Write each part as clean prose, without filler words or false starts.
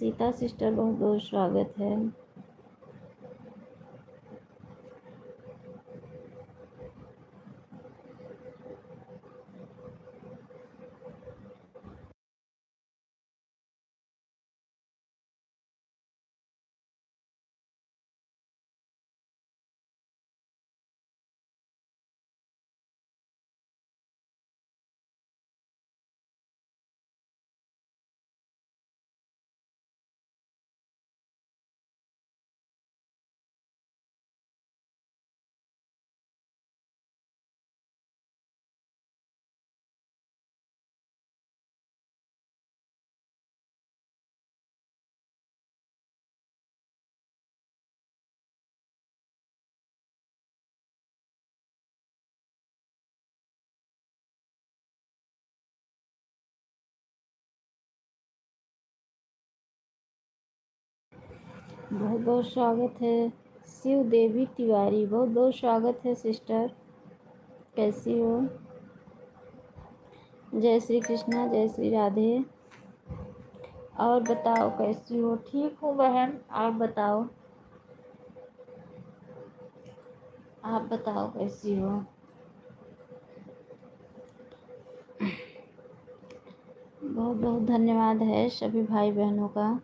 Sita sister, बहुत बहुत स्वागत है। बहुत बहुत स्वागत है। शिव देवी तिवारी, बहुत बहुत स्वागत है सिस्टर। कैसी हो? जय श्री कृष्णा, जय श्री राधे। और बताओ कैसी हो? ठीक हो बहन, आप बताओ। आप बताओ कैसी हो? बहुत बहुत धन्यवाद है सभी भाई बहनों का।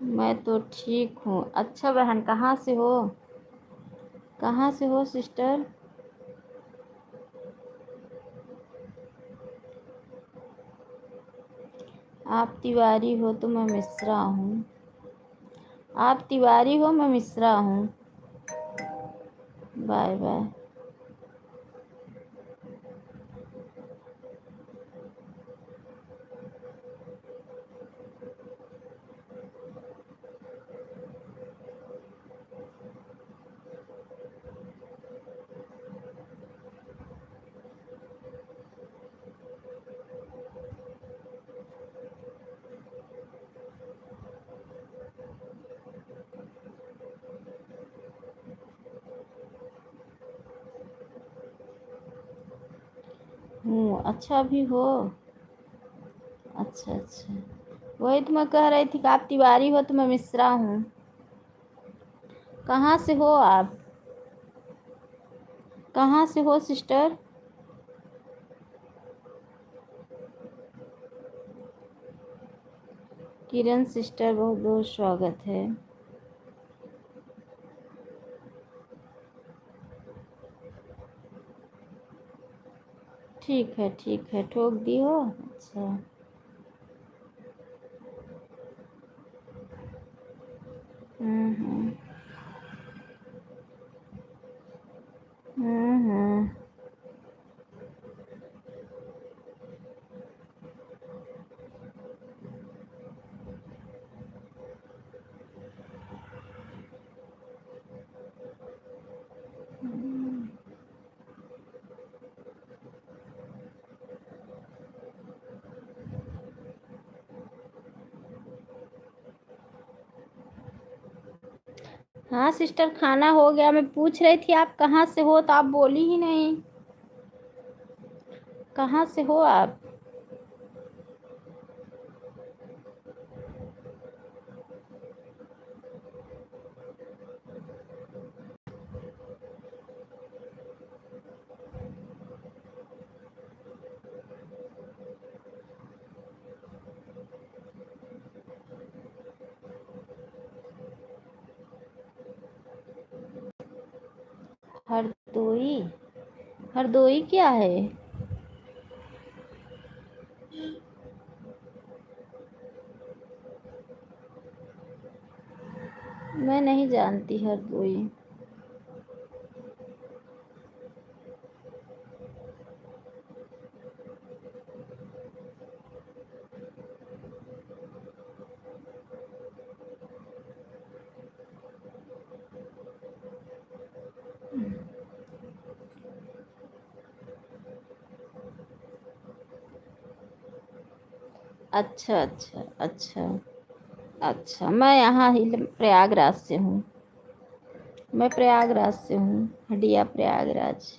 मैं तो ठीक हूँ। अच्छा बहन, कहाँ से हो? कहाँ से हो सिस्टर? आप तिवारी हो तो मैं मिश्रा हूँ। आप तिवारी हो, मैं मिश्रा हूँ। Bye bye. अच्छा भी हो। अच्छा अच्छा, वही तो मैं कह रही थी कि आप तिवारी हो तो मैं मिश्रा हूँ। कहाँ से हो आप? कहाँ से हो सिस्टर? किरण सिस्टर, बहुत बहुत स्वागत है। ठीक है, ठोक दी हो। अच्छा। हम्म। हम्म। हाँ सिस्टर, खाना हो गया। मैं पूछ रही थी आप कहाँ से हो, तो आप बोली ही नहीं। कहाँ से हो आप? हरदोई? हरदोई क्या है? मैं नहीं जानती हरदोई। अच्छा अच्छा अच्छा। अच्छा, मैं यहाँ ही प्रयागराज से हूँ। मैं प्रयागराज से हूँ, हटिया प्रयागराज।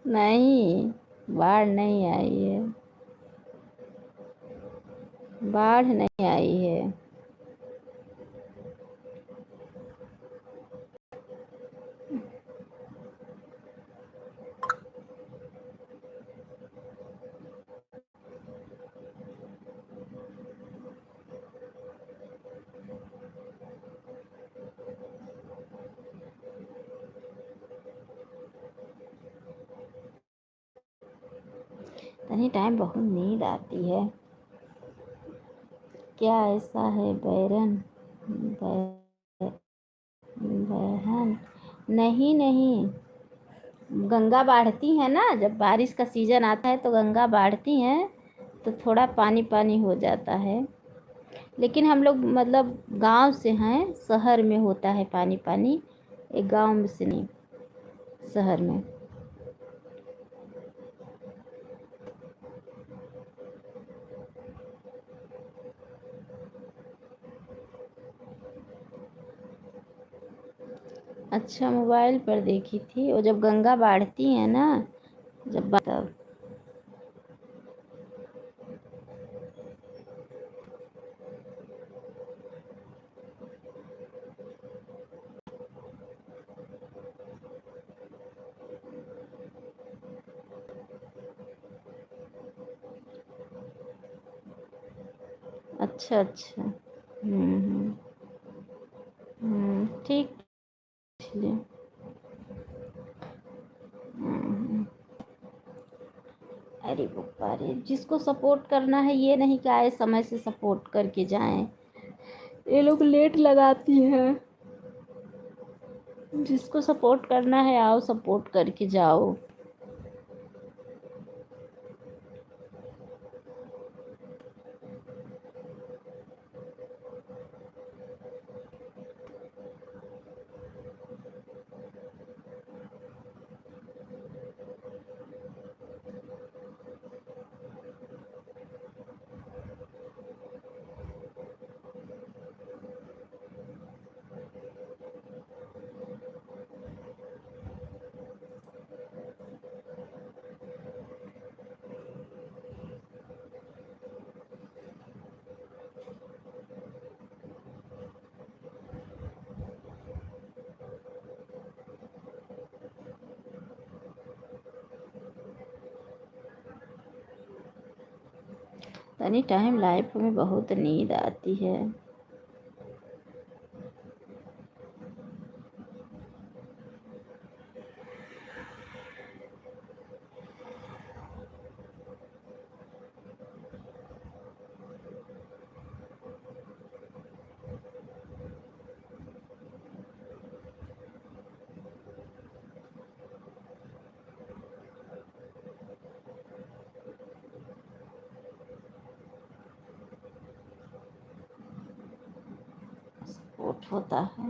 नहीं, बाढ़ नहीं आई है। बाढ़ नहीं आई है। तनी टाइम बहुत नींद आती है। क्या ऐसा है बैरन? बहन, नहीं नहीं। गंगा बाढ़ती है ना, जब बारिश का सीजन आता है तो गंगा बाढ़ती हैं, तो थोड़ा पानी पानी हो जाता है। लेकिन हम लोग मतलब गांव से हैं, शहर में होता है पानी पानी, एक गांव में से नहीं, शहर में। अच्छा, मोबाइल पर देखी थी, वो जब गंगा बाढ़ती है ना, जब तब। अच्छा अच्छा। ठीक। इसलिए अरे बुप्पा रे, जिसको सपोर्ट करना है ये नहीं कि आए समय से सपोर्ट करके जाएं। ये लोग लेट लगाती हैं। जिसको सपोर्ट करना है आओ, सपोर्ट करके जाओ। तनी टाइम लाइफ में बहुत नींद आती है। सपोर्ट होता है।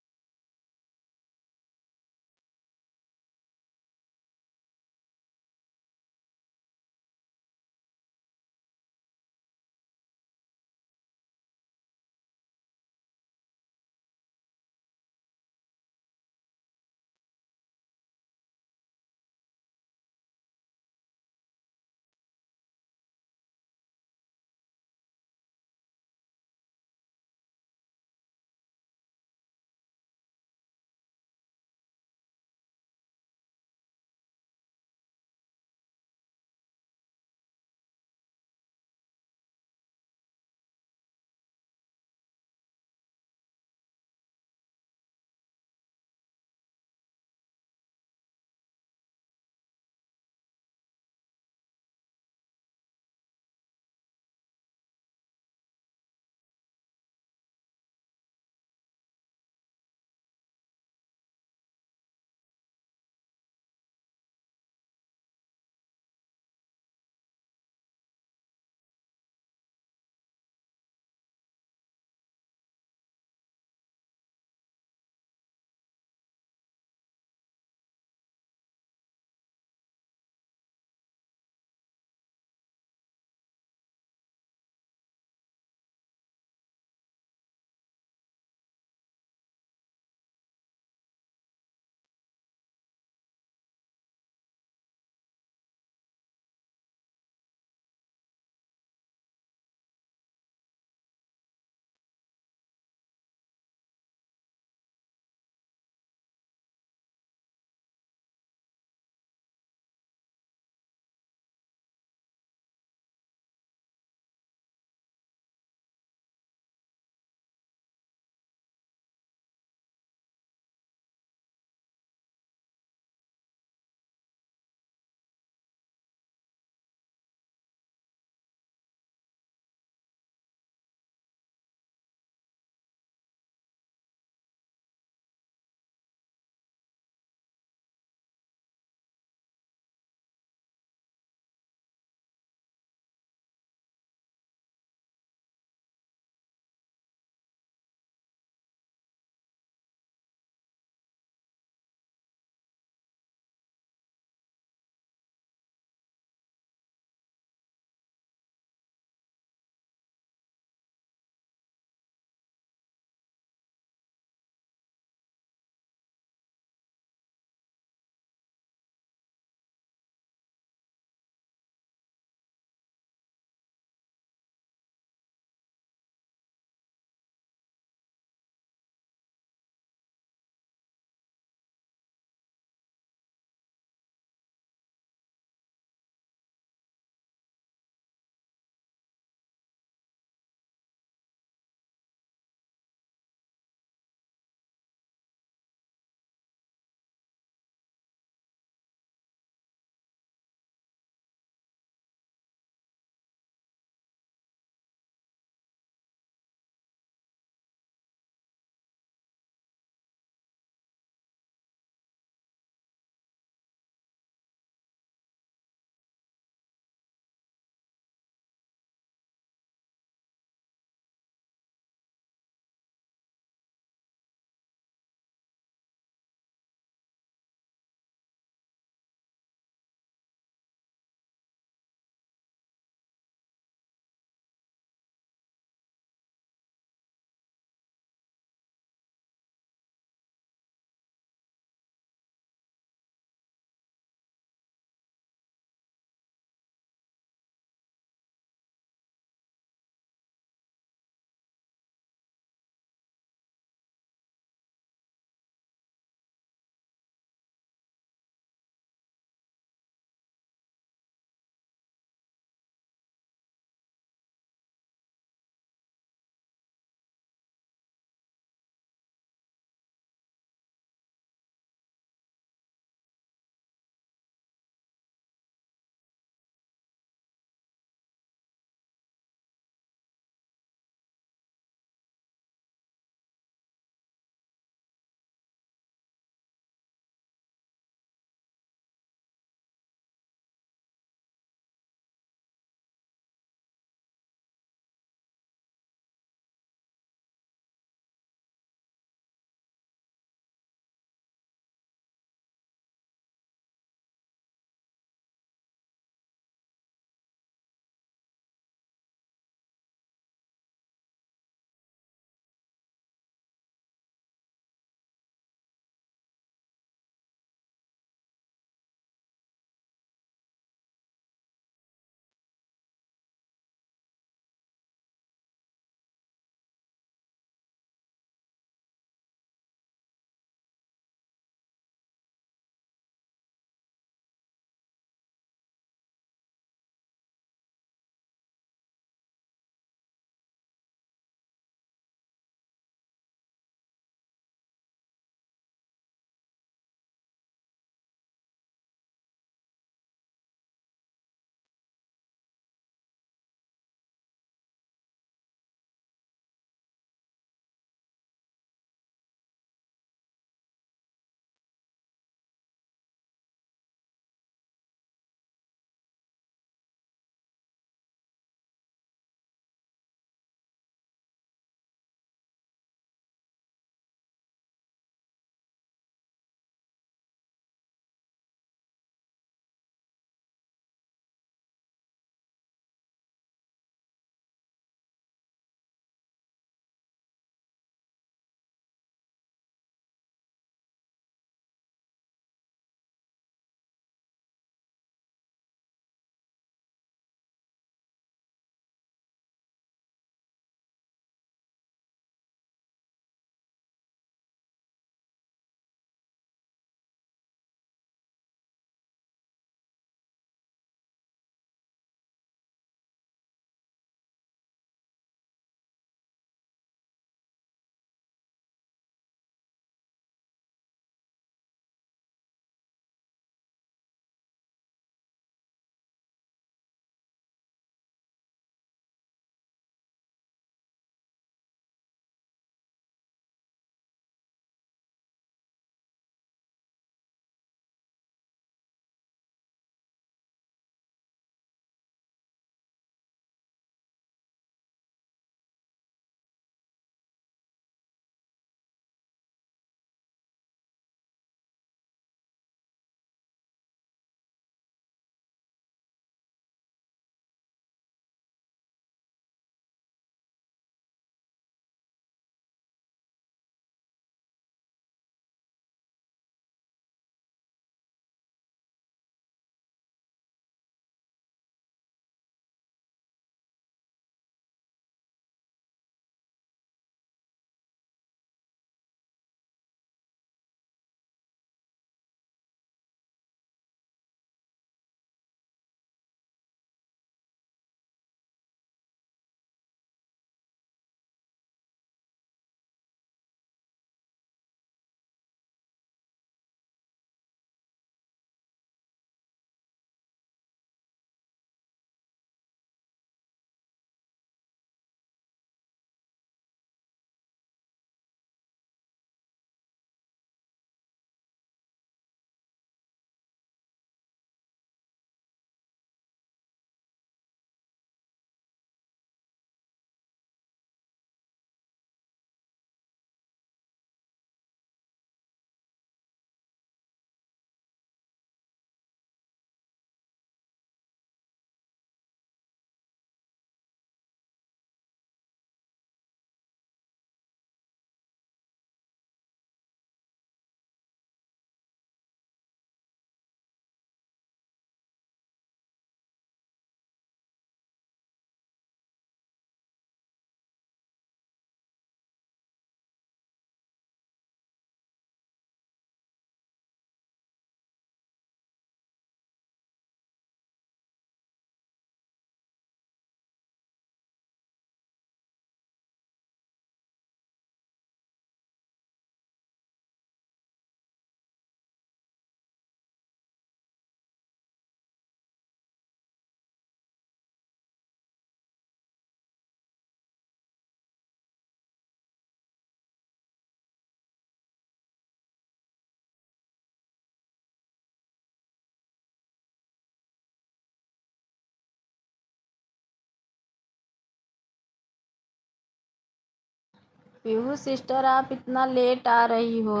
पीहू सिस्टर, आप इतना लेट आ रही हो?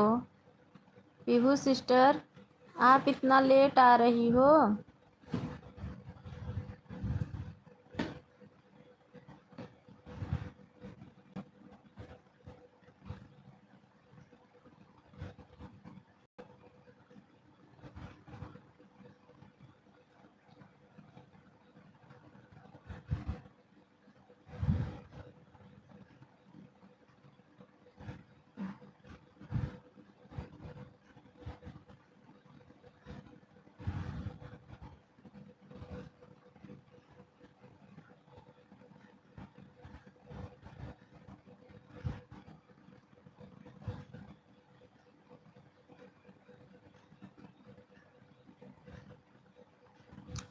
पीहू सिस्टर, आप इतना लेट आ रही हो?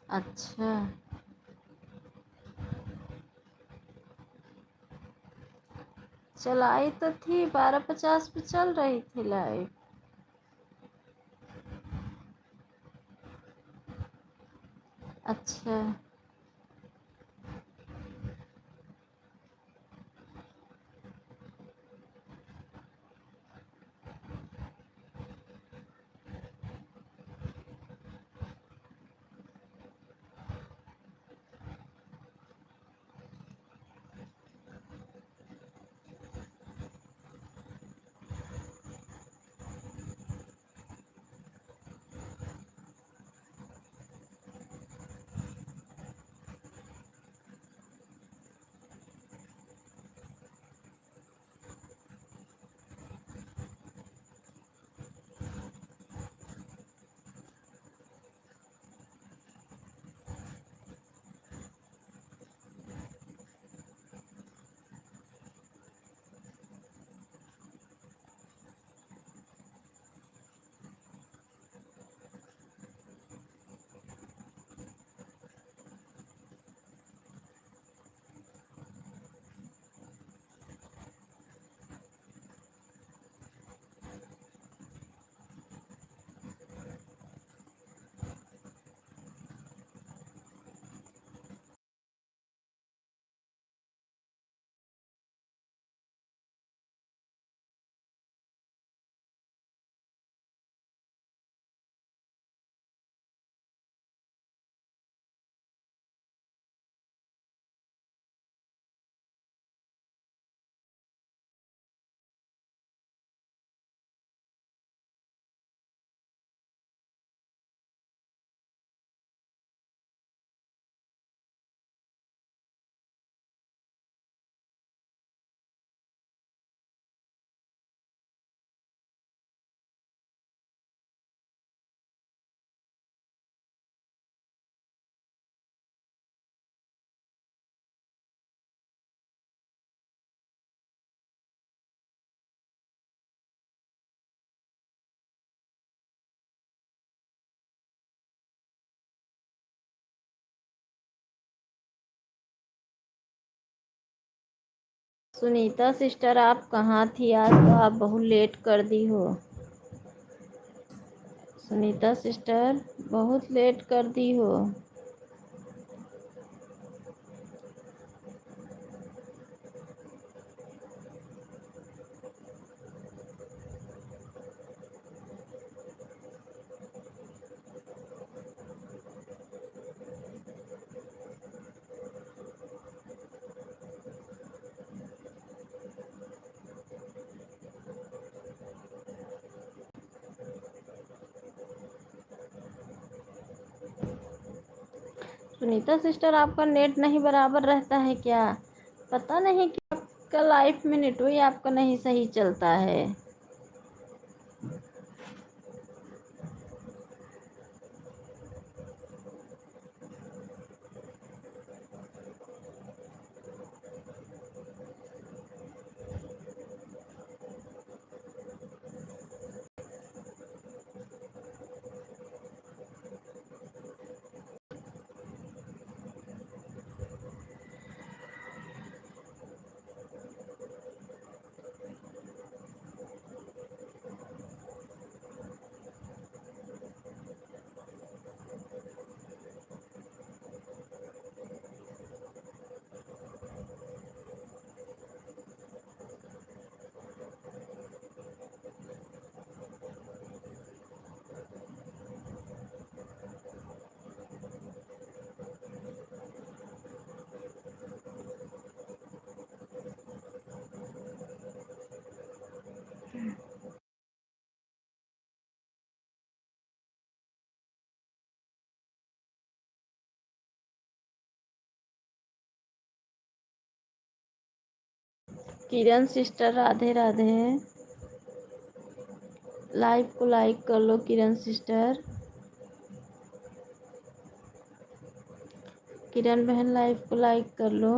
अच्छा, चलाई तो थी, 12:50 पे चल रही थी लाइव। अच्छा, सुनीता सिस्टर, आप कहाँ थी? आज तो आप बहुत लेट कर दी हो। सुनीता सिस्टर, बहुत लेट कर दी हो। सुनीता सिस्टर, आपका नेट नहीं बराबर रहता है क्या? पता नहीं कि आपका लाइफ में नेट ही आपका नहीं सही चलता है। किरण सिस्टर राधे राधे। लाइव को लाइक कर लो किरण सिस्टर। किरण बहन लाइव को लाइक कर लो।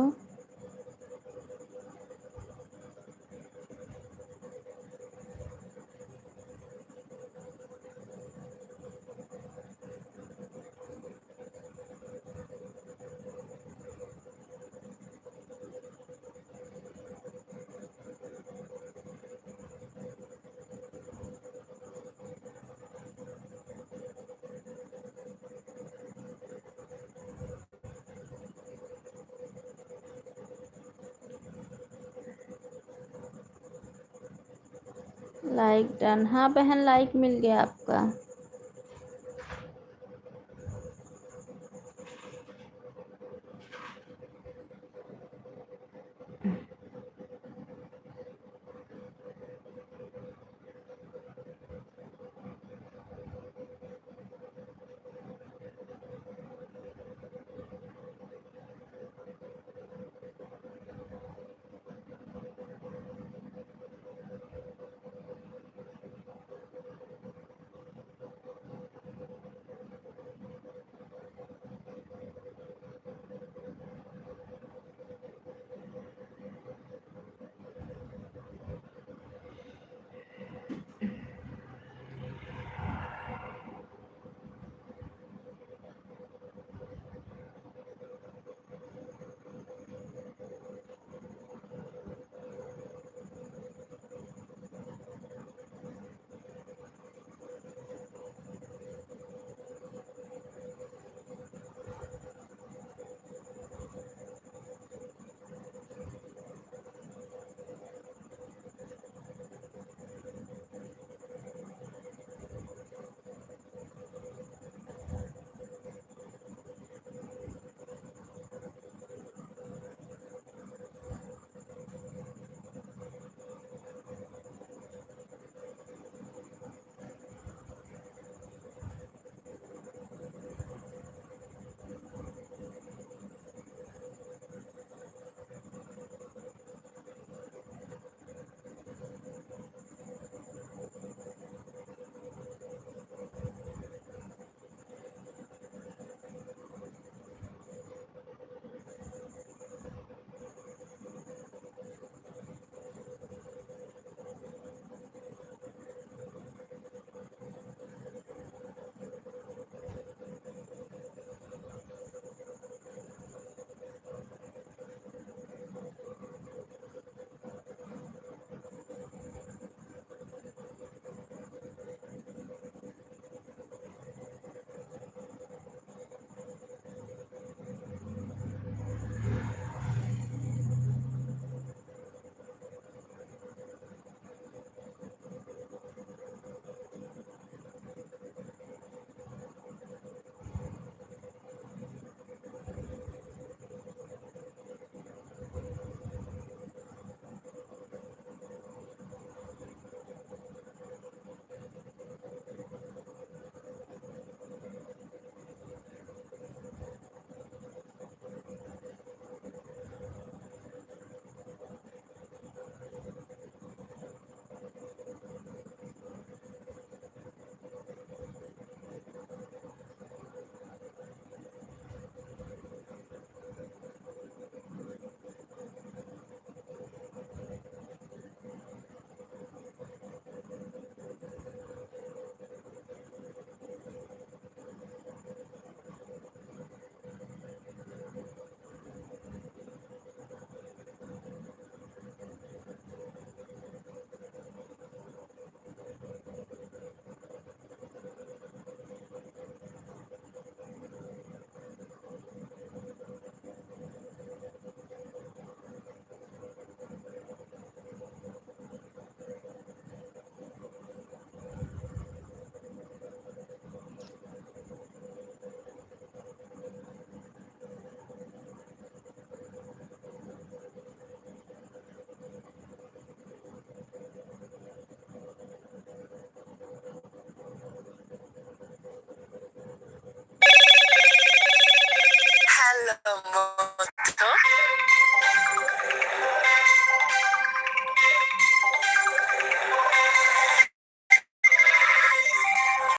Like done. हाँ बहन लाइक मिल गया आपका।